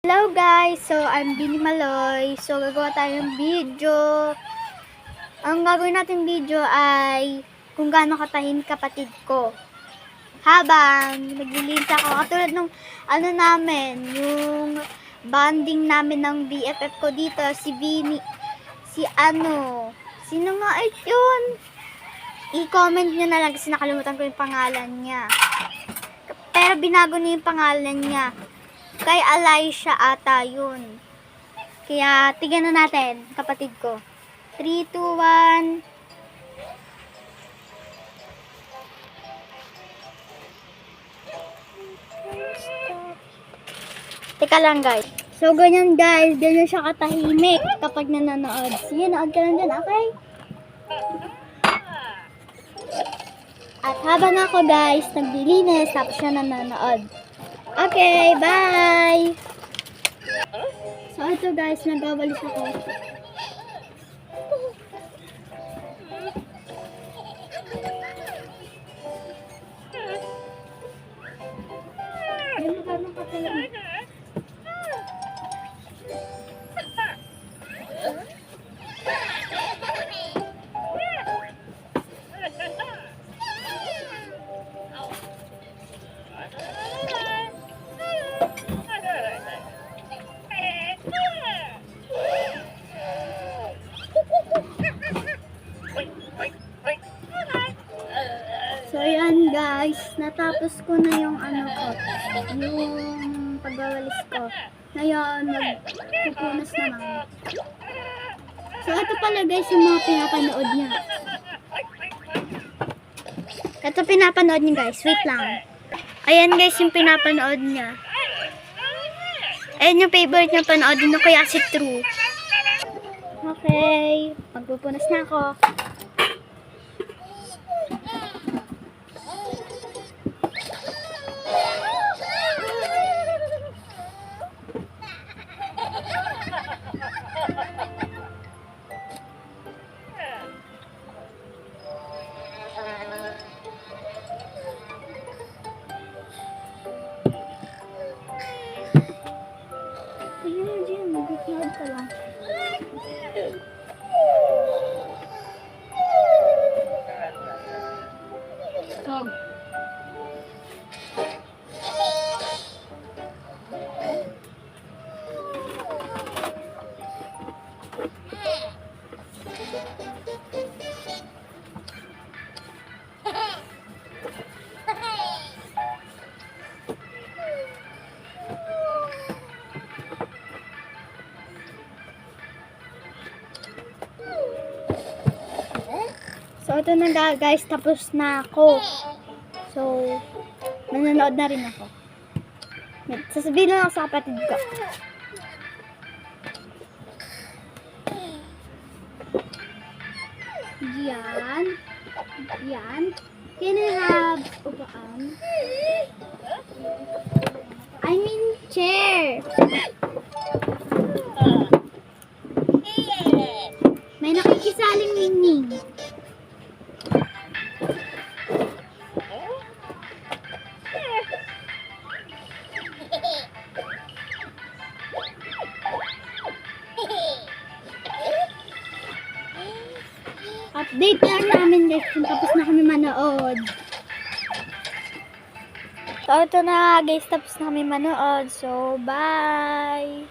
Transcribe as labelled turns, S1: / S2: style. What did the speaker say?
S1: Hello guys! So, I'm Bini Maloy. So, gagawa tayo ng video. Ang gagawin natin video ay kung gaano katahimik kapatid ko. Habang naglilinis ako. Katulad nung namin, yung bonding namin ng BFF ko dito, si Bini, sino nga yun? I-comment nyo na lang kasi nakalimutan ko yung pangalan niya. Pero binago niya yung pangalan niya. Kay Alicia ata yun. Kaya, tignan na natin, kapatid ko. 3, 2, 1. Teka lang guys. So, ganyan guys. Ganyan siya katahimik kapag nanonood. Sige, nood ka lang dyan, okay? At habang ako guys, naglilinis, tapos siya nanonood. Okay, bye! So, ito guys, nagwawalis ako. Ayun, magandang katalang. So, ayan guys, natapos ko na yung yung pagwawalis ko. Ngayon, magpupunas naman. So, ito pala guys yung mga pinapanood niya. Ito pinapanood niya guys, wait lang. Ayan guys yung pinapanood niya. Ayan yung favorite niya panoodin na kaya si True. Okay, magpupunas na ako. Ayun, dyan, mag-upload ka lang. Tog. So, ito na guys, tapos na ako. So, nanonood na rin ako. Sasabihin lang ako sa kapatid ko. Yan. Yan. Can I have upuan? I mean chair. May nakikisaling ningning. Update lang namin guys kung tapos na kami manood. So ito na guys, tapos na kami manood. So bye!